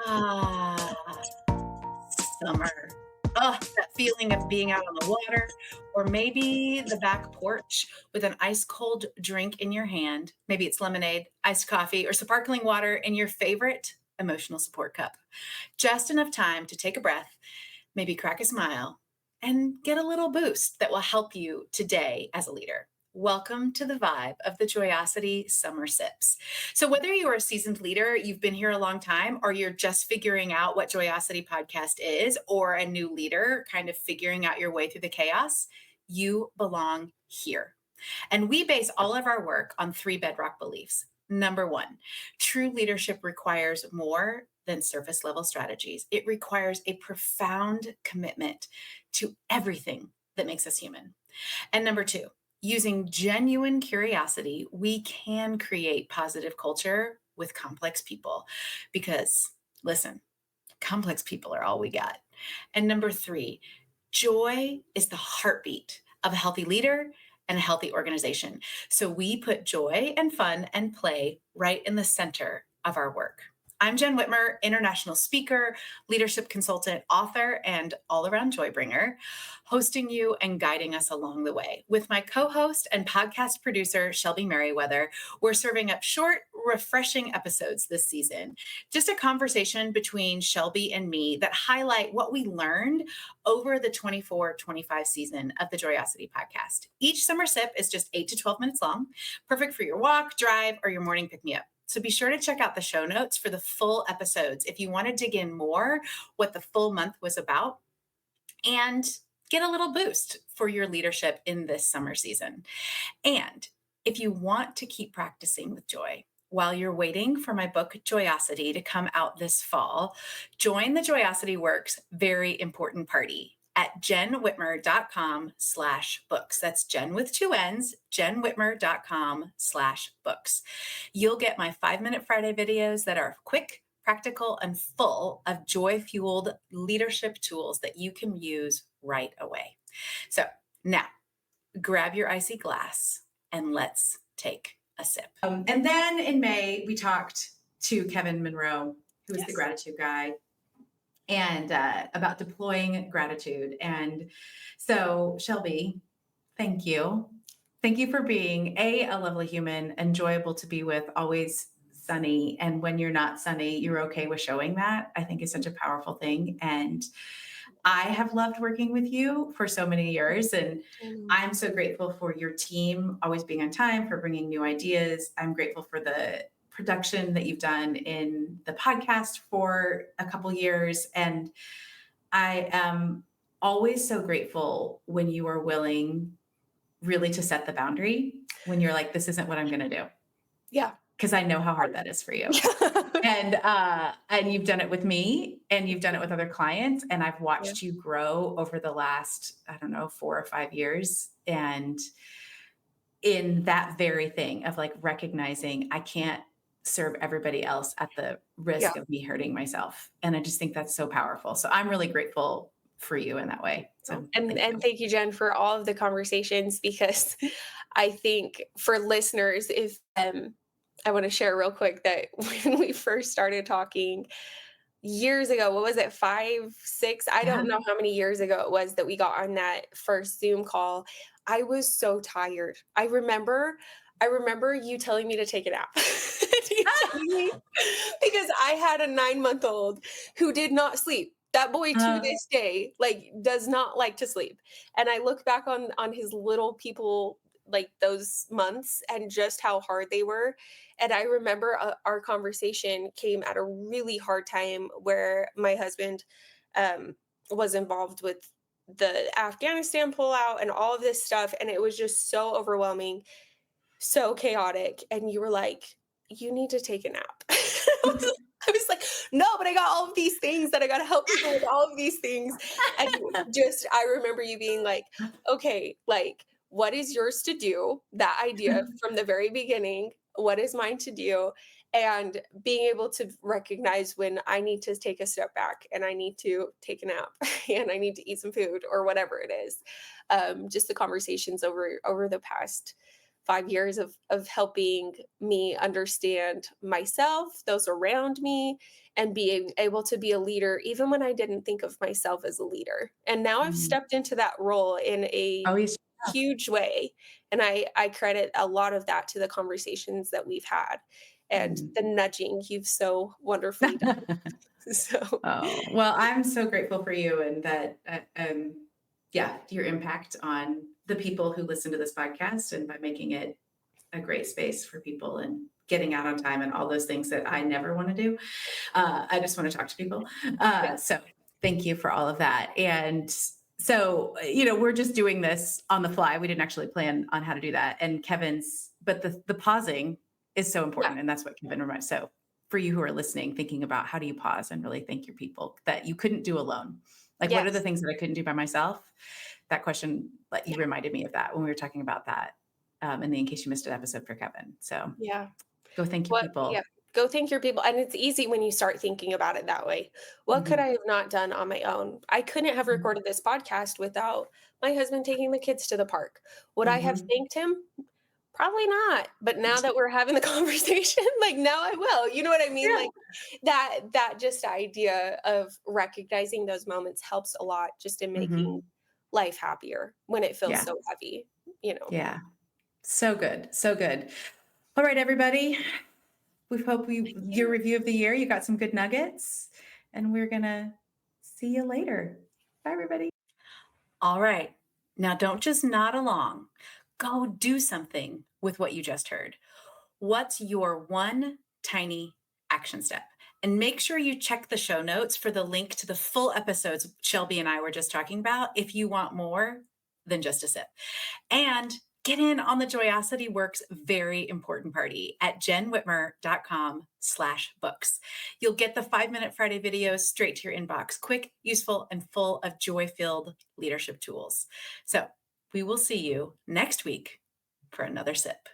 Ah, summer. Oh, that feeling of being out on the water, or maybe the back porch with an ice cold drink in your hand. Maybe it's lemonade, iced coffee, or sparkling water in your favorite emotional support cup. Just enough time to take a breath, maybe crack a smile, and get a little boost that will help you today as a leader. Welcome to the vibe of the Joyosity Summer Sips. So, whether you are a seasoned leader, you've been here a long time, or you're just figuring out what Joyosity Podcast is, or a new leader kind of figuring out your way through the chaos, you belong here. And we base all of our work on three bedrock beliefs. Number one, true leadership requires more than surface level strategies. It requires a profound commitment to everything that makes us human. And number two, using genuine curiosity, we can create positive culture with complex people because, listen, complex people are all we got. And number three, joy is the heartbeat of a healthy leader and a healthy organization. So we put joy and fun and play right in the center of our work. I'm Jenn Whitmer, international speaker, leadership consultant, author, and all-around joy bringer, hosting you and guiding us along the way. With my co-host and podcast producer, Shelby Merriweather, we're serving up short, refreshing episodes this season. Just a conversation between Shelby and me that highlight what we learned over the 24-25 season of the Joyosity podcast. Each summer sip is just 8 to 12 minutes long, perfect for your walk, drive, or your morning pick-me-up. So be sure to check out the show notes for the full episodes if you want to dig in more what the full month was about and get a little boost for your leadership in this summer season. And if you want to keep practicing with joy while you're waiting for my book Joyosity to come out this fall, join the Joyosity Works very important party at jennwhitmer.com/books. That's Jenn with two N's, jennwhitmer.com/books. You'll get my 5-minute Friday videos that are quick, practical, and full of joy-fueled leadership tools that you can use right away. So now, grab your icy glass and let's take a sip. And then in May, we talked to Kevin Monroe, who is the gratitude guy, and about deploying gratitude. And so, Shelby, thank you. Thank you for being a lovely human, enjoyable to be with, always sunny. And when you're not sunny, you're okay with showing that. I think is such a powerful thing. And I have loved working with you for so many years. And I'm so grateful for your team always being on time, for bringing new ideas. I'm grateful for the production that you've done in the podcast for a couple years. And I am always so grateful when you are willing really to set the boundary, when you're like, this isn't what I'm going to do. Yeah. Because I know how hard that is for you. And you've done it with me and you've done it with other clients. And I've watched you grow over the last, 4 or 5 years. And in that very thing of like recognizing I can't serve everybody else at the risk of me hurting myself. And I just think that's so powerful. So I'm really grateful for you in that way. So thank you, Jenn, for all of the conversations, because I think for listeners, if I want to share real quick that when we first started talking years ago, what was it, 5, 6? I don't know how many years ago it was that we got on that first Zoom call. I was so tired. I remember you telling me to take a nap. Because I had a 9-month-old who did not sleep. That boy to this day, like, does not like to sleep. And I look back on his little people, like those months, and just how hard they were. And I remember our conversation came at a really hard time where my husband was involved with the Afghanistan pullout and all of this stuff. And it was just so overwhelming, so chaotic. And you were like, you need to take a nap. I was like, no, but I got all of these things that I got to help people with all of these things. And just, I remember you being like, okay, like, what is yours to do? That idea from the very beginning, what is mine to do? And being able to recognize when I need to take a step back and I need to take a nap and I need to eat some food or whatever it is. Just the conversations over the past 5 years of helping me understand myself, those around me, and being able to be a leader even when I didn't think of myself as a leader. And now I've Mm. stepped into that role in a Oh, yes. huge way. And I credit a lot of that to the conversations that we've had and Mm. the nudging you've so wonderfully done. So, Oh, well, I'm so grateful for you and that, yeah, your impact on the people who listen to this podcast and by making it a great space for people and getting out on time and all those things that I never want to do. I just want to talk to people. yeah, So thank you for all of that. And so, we're just doing this on the fly. We didn't actually plan on how to do that. And but the pausing is so yeah, important. And that's what Kevin reminds. So for you who are listening, thinking about how do you pause and really thank your people that you couldn't do alone? Like, what are the yes, things that I couldn't do by myself? That question, like, you yeah, reminded me of that when we were talking about that in the In Case You Missed It episode for Kevin. So yeah. go thank your What people. yeah, go thank your people, and it's easy when you start thinking about it that way. What could Mhm. I have not done on my own? I couldn't have Mhm. recorded this podcast without my husband taking the kids to the park. Would I have Mhm. thanked him? Probably not, but now that we're having the conversation, like, now I will, you know what I mean? Yeah. Like, that just idea of recognizing those moments helps a lot just in making Mhm. life happier when it feels Yeah. so heavy, you know? Yeah. So good. So good. All right, everybody. We hope your Yeah. review of the year, you got some good nuggets, and we're gonna see you later. Bye, everybody. All right. Now, don't just nod along. Go do something with what you just heard. What's your one tiny action step? And make sure you check the show notes for the link to the full episodes Shelby and I were just talking about if you want more than just a sip. And get in on the Joyosity Works very important party at jenwhitmer.com/books. You'll get the 5-minute Friday videos straight to your inbox, quick, useful, and full of joy-filled leadership tools. So we will see you next week for another sip.